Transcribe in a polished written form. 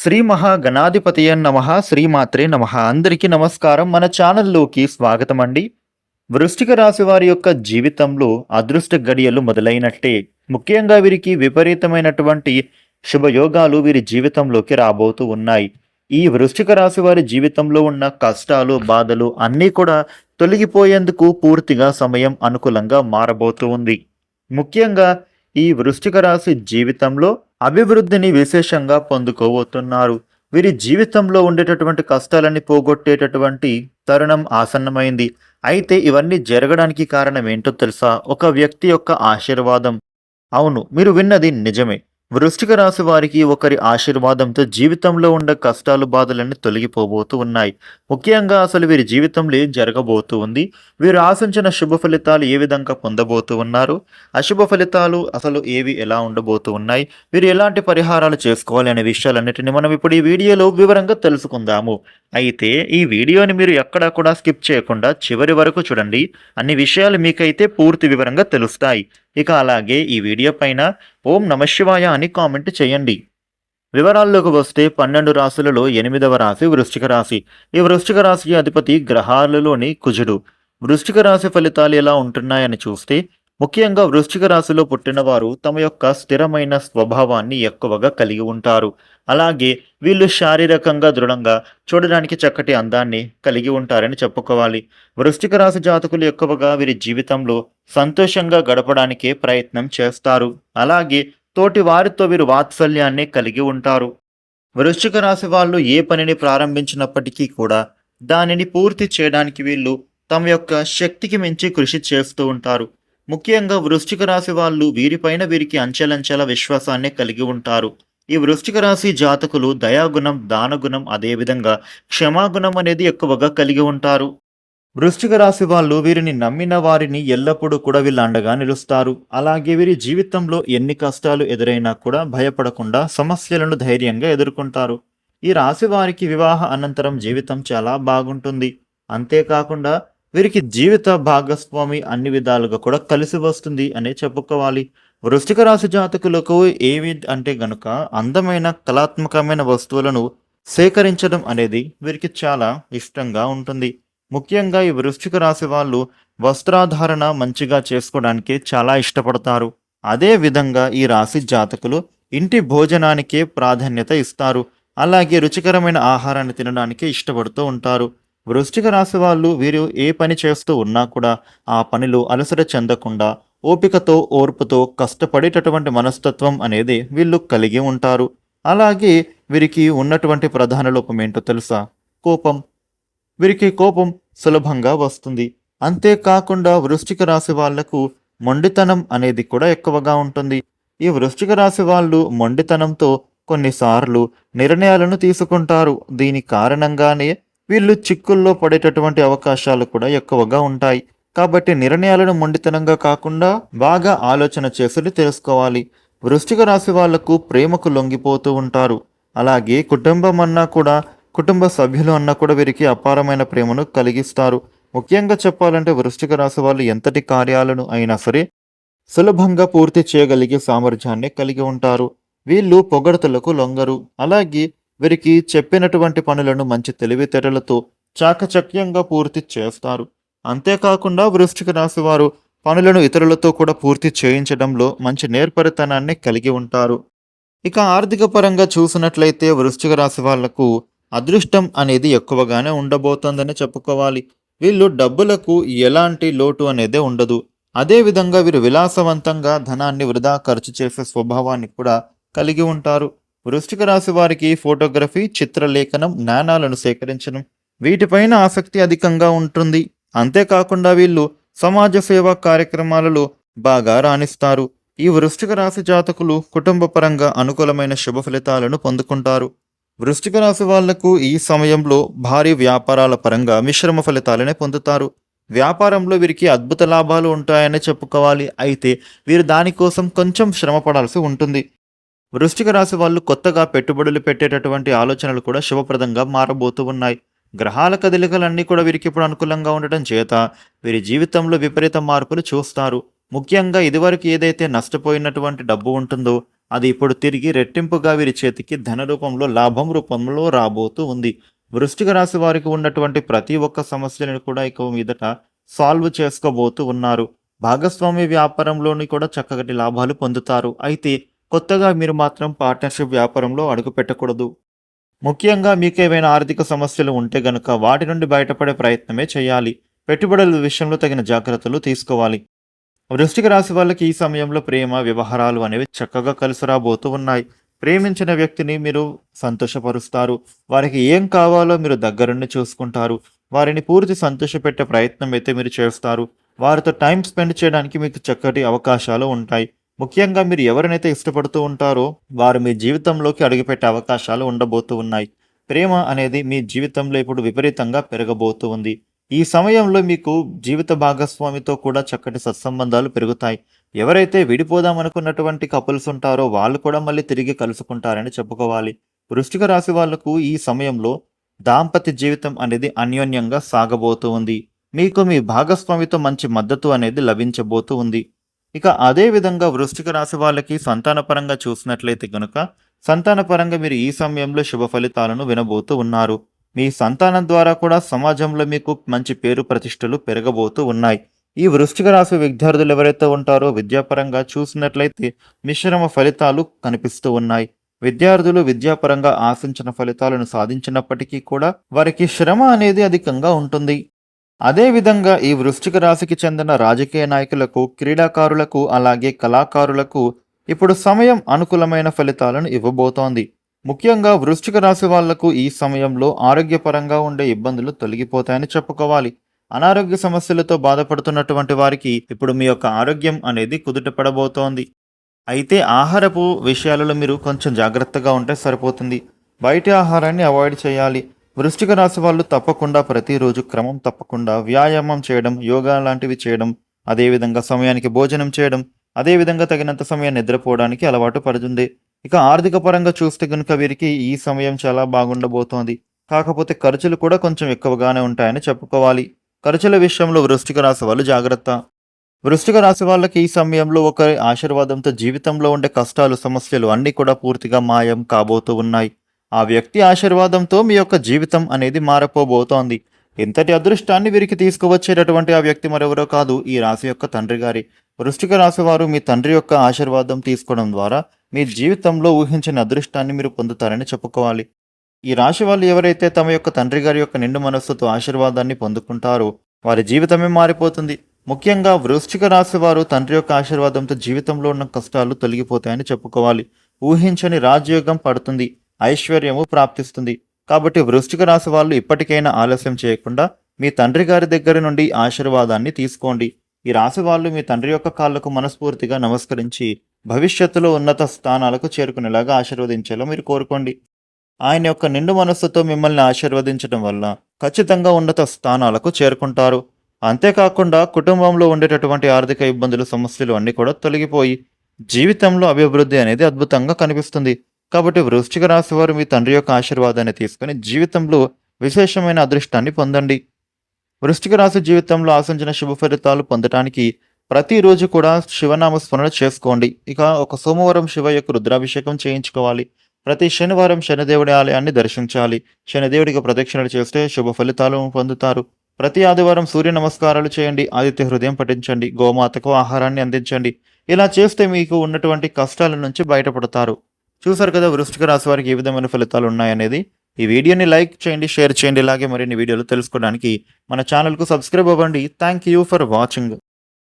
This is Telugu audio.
శ్రీ మహాగణాధిపతయ నమః శ్రీమాత్రే నమః. అందరికీ నమస్కారం. మన ఛానల్లోకి స్వాగతం అండి. వృశ్చిక రాశి వారి యొక్క జీవితంలో అదృష్ట గడియలు మొదలైనట్టే. ముఖ్యంగా వీరికి విపరీతమైనటువంటి శుభయోగాలు వీరి జీవితంలోకి రాబోతూ ఉన్నాయి. ఈ వృశ్చిక రాశి వారి జీవితంలో ఉన్న కష్టాలు, బాధలు అన్నీ కూడా తొలగిపోయేందుకు పూర్తిగా సమయం అనుకూలంగా మారబోతూ ఉంది. ముఖ్యంగా ఈ వృశ్చిక రాశి జీవితంలో అభివృద్ధిని విశేషంగా పొందుకోబోతున్నారు. వీరి జీవితంలో ఉండేటటువంటి కష్టాలని పోగొట్టేటటువంటి తరుణం ఆసన్నమైంది. అయితే ఇవన్నీ జరగడానికి కారణం ఏంటో తెలుసా? ఒక వ్యక్తి యొక్క ఆశీర్వాదం. అవును, మీరు విన్నది నిజమే. వృశ్చిక రాశి వారికి ఒకరి ఆశీర్వాదంతో జీవితంలో ఉండే కష్టాలు, బాధలన్నీ తొలగిపోబోతూ ఉన్నాయి. ముఖ్యంగా అసలు వీరి జీవితంలో ఏం జరగబోతూ ఉంది, వీరు ఆశించిన శుభ ఫలితాలు ఏ విధంగా పొందబోతూ ఉన్నారు, అశుభ ఫలితాలు అసలు ఏవి ఎలా ఉండబోతూ ఉన్నాయి, వీరు ఎలాంటి పరిహారాలు చేసుకోవాలి అనే విషయాలన్నిటిని మనం ఇప్పుడు ఈ వీడియోలో వివరంగా తెలుసుకుందాము. అయితే ఈ వీడియోని మీరు ఎక్కడా కూడా స్కిప్ చేయకుండా చివరి వరకు చూడండి. అన్ని విషయాలు మీకైతే పూర్తి వివరంగా తెలుస్తాయి. ఇక అలాగే ఈ వీడియో పైన ఓం నమశివాయ అని కామెంట్ చేయండి. వివరాల్లోకి వస్తే 12 రాశులలో 8వ రాశి వృశ్చిక రాశి. ఈ వృశ్చిక రాశికి అధిపతి గ్రహాలలోని కుజుడు. వృశ్చిక రాశి ఫలితాలు ఎలా ఉంటున్నాయని చూస్తే, ముఖ్యంగా వృశ్చిక రాశిలో పుట్టినవారు తమ యొక్క స్థిరమైన స్వభావాన్ని ఎక్కువగా కలిగి ఉంటారు. అలాగే వీళ్ళు శారీరకంగా దృఢంగా, చూడడానికి చక్కటి అందాన్ని కలిగి ఉంటారని చెప్పుకోవాలి. వృశ్చిక రాశి జాతకులు ఎక్కువగా వీరి జీవితంలో సంతోషంగా గడపడానికే ప్రయత్నం చేస్తారు. అలాగే తోటి వారితో వీరు వాత్సల్యాన్ని కలిగి ఉంటారు. వృశ్చిక రాశి వాళ్ళు ఏ పనిని ప్రారంభించినప్పటికీ కూడా దానిని పూర్తి చేయడానికి వీళ్ళు తమ యొక్క శక్తికి మించి కృషి చేస్తూ ఉంటారు. ముఖ్యంగా వృశ్చిక రాశి వాళ్ళు వీరిపైన వీరికి అంచెలంచెల విశ్వాసాన్ని కలిగి ఉంటారు. ఈ వృశ్చిక రాశి జాతకులు దయాగుణం, దానగుణం, అదేవిధంగా క్షమాగుణం అనేది ఎక్కువగా కలిగి ఉంటారు. వృశ్చిక రాశి వాళ్ళు వీరిని నమ్మిన వారిని ఎల్లప్పుడూ కూడా వీళ్ళు అండగా నిలుస్తారు. అలాగే వీరి జీవితంలో ఎన్ని కష్టాలు ఎదురైనా కూడా భయపడకుండా సమస్యలను ధైర్యంగా ఎదుర్కొంటారు. ఈ రాశి వారికి వివాహ అనంతరం జీవితం చాలా బాగుంటుంది. అంతేకాకుండా వీరికి జీవిత భాగస్వామి అన్ని విధాలుగా కూడా కలిసి వస్తుంది అనే చెప్పుకోవాలి. వృశ్చిక రాశి జాతకులకు ఏవి అంటే గనుక అందమైన కళాత్మకమైన వస్తువులను సేకరించడం అనేది వీరికి చాలా ఇష్టంగా ఉంటుంది. ముఖ్యంగా ఈ వృశ్చిక రాశి వాళ్ళు వస్త్రాధారణ మంచిగా చేసుకోవడానికి చాలా ఇష్టపడతారు. అదే విధంగా ఈ రాశి జాతకులు ఇంటి భోజనానికే ప్రాధాన్యత ఇస్తారు. అలాగే రుచికరమైన ఆహారాన్ని తినడానికి ఇష్టపడుతూ ఉంటారు. వృశ్చిక రాశి వాళ్ళు వీరు ఏ పని చేస్తూ ఉన్నా కూడా ఆ పనిలో అలసట చెందకుండా ఓపికతో, ఓర్పుతో కష్టపడేటటువంటి మనస్తత్వం అనేది వీళ్ళు కలిగి ఉంటారు. అలాగే వీరికి ఉన్నటువంటి ప్రధాన లోపం ఏంటో తెలుసా? కోపం. వీరికి కోపం సులభంగా వస్తుంది. అంతేకాకుండా వృశ్చిక రాశి వాళ్లకు మొండితనం అనేది కూడా ఎక్కువగా ఉంటుంది. ఈ వృశ్చిక రాశి వాళ్ళు మొండితనంతో కొన్నిసార్లు నిర్ణయాలను తీసుకుంటారు. దీని కారణంగానే వీళ్ళు చిక్కుల్లో పడేటటువంటి అవకాశాలు కూడా ఎక్కువగా ఉంటాయి. కాబట్టి నిర్ణయాలను మొండితనంగా కాకుండా బాగా ఆలోచన చేసి తెలుసుకోవాలి. వృశ్చిక రాశి వాళ్లకు ప్రేమకు లొంగిపోతూ ఉంటారు. అలాగే కుటుంబం అన్నా కూడా, కుటుంబ సభ్యులు అన్నా కూడా వీరికి అపారమైన ప్రేమను కలిగిస్తారు. ముఖ్యంగా చెప్పాలంటే వృశ్చిక రాశి వాళ్ళు ఎంతటి కార్యాలను అయినా సరే సులభంగా పూర్తి చేయగలిగే సామర్థ్యాన్ని కలిగి ఉంటారు. వీళ్ళు పొగడతలకు లొంగరు. అలాగే వీరికి చెప్పినటువంటి పనులను మంచి తెలివితేటలతో చాకచక్యంగా పూర్తి చేస్తారు. అంతేకాకుండా వృశ్చిక రాశి వారు పనులను ఇతరులతో కూడా పూర్తి చేయించడంలో మంచి నేర్పరితనాన్ని కలిగి ఉంటారు. ఇక ఆర్థిక పరంగా చూసినట్లయితే వృశ్చిక రాశి వాళ్లకు అదృష్టం అనేది ఎక్కువగానే ఉండబోతోందని చెప్పుకోవాలి. వీళ్ళు డబ్బులకు ఎలాంటి లోటు అనేది ఉండదు. అదేవిధంగా వీరు విలాసవంతంగా ధనాన్ని వృధా ఖర్చు చేసే స్వభావాన్ని కూడా కలిగి ఉంటారు. వృశ్చిక రాశి వారికి ఫోటోగ్రఫీ, చిత్రలేఖనం, నాణాలను సేకరించడం వీటిపైన ఆసక్తి అధికంగా ఉంటుంది. అంతేకాకుండా వీళ్ళు సమాజ సేవా కార్యక్రమాలలో బాగా రాణిస్తారు. ఈ వృశ్చిక రాశి జాతకులు కుటుంబ పరంగా అనుకూలమైన శుభ ఫలితాలను పొందుకుంటారు. వృశ్చిక రాశి వాళ్లకు ఈ సమయంలో భారీ వ్యాపారాల పరంగా మిశ్రమ ఫలితాలనే పొందుతారు. వ్యాపారంలో వీరికి అద్భుత లాభాలు ఉంటాయని చెప్పుకోవాలి. అయితే వీరు దానికోసం కొంచెం శ్రమ పడాల్సి ఉంటుంది. వృశ్చిక రాశి వాళ్ళు కొత్తగా పెట్టుబడులు పెట్టేటటువంటి ఆలోచనలు కూడా శుభప్రదంగా మారబోతూ ఉన్నాయి. గ్రహాల కదలికలన్నీ కూడా వీరికి ఇప్పుడు అనుకూలంగా ఉండటం చేత వీరి జీవితంలో విపరీత మార్పులు చూస్తారు. ముఖ్యంగా ఇదివరకు ఏదైతే నష్టపోయినటువంటి డబ్బు ఉంటుందో అది ఇప్పుడు తిరిగి రెట్టింపుగా వీరి చేతికి ధన రూపంలో, లాభం రూపంలో రాబోతూ ఉంది. వృశ్చిక రాశి వారికి ఉన్నటువంటి ప్రతి ఒక్క సమస్యలను కూడా ఇక మీదట సాల్వ్ చేసుకోబోతూ ఉన్నారు. భాగస్వామ్య వ్యాపారంలోని కూడా చక్కటి లాభాలు పొందుతారు. అయితే కొత్తగా మీరు మాత్రం పార్ట్నర్‌షిప్ వ్యాపారంలో అడుగు పెట్టకూడదు. ముఖ్యంగా మీకేవైనా ఆర్థిక సమస్యలు ఉంటే గనుక వాటి నుండి బయటపడే ప్రయత్నమే చేయాలి. పెట్టుబడుల విషయంలో తగిన జాగ్రత్తలు తీసుకోవాలి. వృశ్చిక రాశి వాళ్ళకి ఈ సమయంలో ప్రేమ, వ్యవహారాలు అనేవి చక్కగా కలిసి రాబోతూ ఉన్నాయి. ప్రేమించిన వ్యక్తిని మీరు సంతోషపరుస్తారు. వారికి ఏం కావాలో మీరు దగ్గరుండి చూసుకుంటారు. వారిని పూర్తి సంతోషపెట్టే ప్రయత్నం అయితే మీరు చేస్తారు. వారితో టైం స్పెండ్ చేయడానికి మీకు చక్కటి అవకాశాలు ఉంటాయి. ముఖ్యంగా మీరు ఎవరినైతే ఇష్టపడుతూ ఉంటారో వారు మీ జీవితంలోకి అడుగుపెట్టే అవకాశాలు ఉండబోతూ ఉన్నాయి. ప్రేమ అనేది మీ జీవితంలో ఇప్పుడు విపరీతంగా పెరగబోతూ ఉంది. ఈ సమయంలో మీకు జీవిత భాగస్వామితో కూడా చక్కటి సత్సంబంధాలు పెరుగుతాయి. ఎవరైతే విడిపోదామనుకున్నటువంటి కపుల్స్ ఉంటారో వాళ్ళు కూడా మళ్ళీ తిరిగి కలుసుకుంటారని చెప్పుకోవాలి. వృశ్చిక రాశి వాళ్లకు ఈ సమయంలో దాంపత్య జీవితం అనేది అన్యోన్యంగా సాగబోతూ ఉంది. మీకు మీ భాగస్వామితో మంచి మద్దతు అనేది లభించబోతూ ఉంది. ఇక అదే విధంగా వృశ్చిక రాశి వాళ్ళకి సంతానపరంగా చూసినట్లయితే గనుక సంతానపరంగా మీరు ఈ సమయంలో శుభ ఫలితాలను వినబోతూ ఉన్నారు. మీ సంతానం ద్వారా కూడా సమాజంలో మీకు మంచి పేరు ప్రతిష్టలు పెరగబోతూ ఉన్నాయి. ఈ వృశ్చిక రాశి విద్యార్థులు ఎవరైతే ఉంటారో విద్యాపరంగా చూసినట్లయితే మిశ్రమ ఫలితాలు కనిపిస్తూ ఉన్నాయి. విద్యార్థులు విద్యాపరంగా ఆశించిన ఫలితాలను సాధించినప్పటికీ కూడా వారికి శ్రమ అనేది అధికంగా ఉంటుంది. అదేవిధంగా ఈ వృశ్చిక రాశికి చెందిన రాజకీయ నాయకులకు, క్రీడాకారులకు, అలాగే కళాకారులకు ఇప్పుడు సమయం అనుకూలమైన ఫలితాలను ఇవ్వబోతోంది. ముఖ్యంగా వృశ్చిక రాశి వాళ్లకు ఈ సమయంలో ఆరోగ్యపరంగా ఉండే ఇబ్బందులు తొలగిపోతాయని చెప్పుకోవాలి. అనారోగ్య సమస్యలతో బాధపడుతున్నటువంటి వారికి ఇప్పుడు మీ యొక్క ఆరోగ్యం అనేది కుదుట పడబోతోంది. అయితే ఆహారపు విషయాలలో మీరు కొంచెం జాగ్రత్తగా ఉంటే సరిపోతుంది. బయటి ఆహారాన్ని అవాయిడ్ చేయాలి. వృశ్చిక రాశి వాళ్ళు తప్పకుండా ప్రతిరోజు క్రమం తప్పకుండా వ్యాయామం చేయడం, యోగా లాంటివి చేయడం, అదేవిధంగా సమయానికి భోజనం చేయడం, అదేవిధంగా తగినంత సమయం నిద్రపోవడానికి అలవాటు పడుతుంది. ఇక ఆర్థిక పరంగా చూస్తే కనుక వీరికి ఈ సమయం చాలా బాగుండబోతోంది. కాకపోతే ఖర్చులు కూడా కొంచెం ఎక్కువగానే ఉంటాయని చెప్పుకోవాలి. ఖర్చుల విషయంలో వృశ్చిక రాశి వాళ్ళు జాగ్రత్త. వృశ్చిక రాశి వాళ్ళకి ఈ సమయంలో ఒకరి ఆశీర్వాదంతో జీవితంలో ఉండే కష్టాలు, సమస్యలు అన్నీ కూడా పూర్తిగా మాయం కాబోతూ ఉన్నాయి. ఆ వ్యక్తి ఆశీర్వాదంతో మీ యొక్క జీవితం అనేది మారపోబోతోంది. ఇంతటి అదృష్టాన్ని వీరికి తీసుకువచ్చేటటువంటి ఆ వ్యక్తి మరెవరో కాదు, ఈ రాశి యొక్క తండ్రి గారి. వృశ్చిక రాశి వారు మీ తండ్రి యొక్క ఆశీర్వాదం తీసుకోవడం ద్వారా మీ జీవితంలో ఊహించిన అదృష్టాన్ని మీరు పొందుతారని చెప్పుకోవాలి. ఈ రాశి వాళ్ళు ఎవరైతే తమ యొక్క తండ్రి గారి యొక్క నిండు మనస్సుతో ఆశీర్వాదాన్ని పొందుకుంటారో వారి జీవితమే మారిపోతుంది. ముఖ్యంగా వృశ్చిక రాశి వారు తండ్రి యొక్క ఆశీర్వాదంతో జీవితంలో ఉన్న కష్టాలు తొలగిపోతాయని చెప్పుకోవాలి. ఊహించని రాజయోగం పడుతుంది, ఐశ్వర్యము ప్రాప్తిస్తుంది. కాబట్టి వృశ్చిక రాశి వాళ్ళు ఇప్పటికైనా ఆలస్యం చేయకుండా మీ తండ్రి గారి దగ్గర నుండి ఆశీర్వాదాన్ని తీసుకోండి. ఈ రాశి వాళ్ళు మీ తండ్రి యొక్క కాళ్లకు మనస్ఫూర్తిగా నమస్కరించి భవిష్యత్తులో ఉన్నత స్థానాలకు చేరుకునేలాగా ఆశీర్వదించేలా మీరు కోరుకోండి. ఆయన యొక్క నిండు మనస్సుతో మిమ్మల్ని ఆశీర్వదించడం వల్ల ఖచ్చితంగా ఉన్నత స్థానాలకు చేరుకుంటారు. అంతేకాకుండా కుటుంబంలో ఉండేటటువంటి ఆర్థిక ఇబ్బందులు, సమస్యలు అన్నీ కూడా తొలగిపోయి జీవితంలో అభివృద్ధి అనేది అద్భుతంగా కనిపిస్తుంది. కాబట్టి వృశ్చిక రాశి వారు మీ తండ్రి యొక్క ఆశీర్వాదాన్ని తీసుకుని జీవితంలో విశేషమైన అదృష్టాన్ని పొందండి. వృశ్చిక రాశి జీవితంలో ఆశించిన శుభ ఫలితాలు పొందడానికి ప్రతిరోజు కూడా శివనామ స్మరణ చేసుకోండి. ఇక ఒక సోమవారం శివ యొక్క రుద్రాభిషేకం చేయించుకోవాలి. ప్రతి శనివారం శనిదేవుడి ఆలయాన్ని దర్శించాలి. శనిదేవుడికి ప్రదక్షిణలు చేస్తే శుభ ఫలితాలు పొందుతారు. ప్రతి ఆదివారం సూర్య నమస్కారాలు చేయండి. ఆదిత్య హృదయం పఠించండి. గోమాతకు ఆహారాన్ని అందించండి. ఇలా చేస్తే మీకు ఉన్నటువంటి కష్టాల నుంచి బయటపడతారు. చూసారు కదా వృశ్చిక రాశి వారికి ఏ విధమైన ఫలితాలు ఉన్నాయనేది. ఈ వీడియోని లైక్ చేయండి, షేర్ చేయండి. ఇలాగే మరిన్ని వీడియోలు తెలుసుకోవడానికి మన ఛానల్కు సబ్స్క్రైబ్ అవ్వండి. Thank you for watching.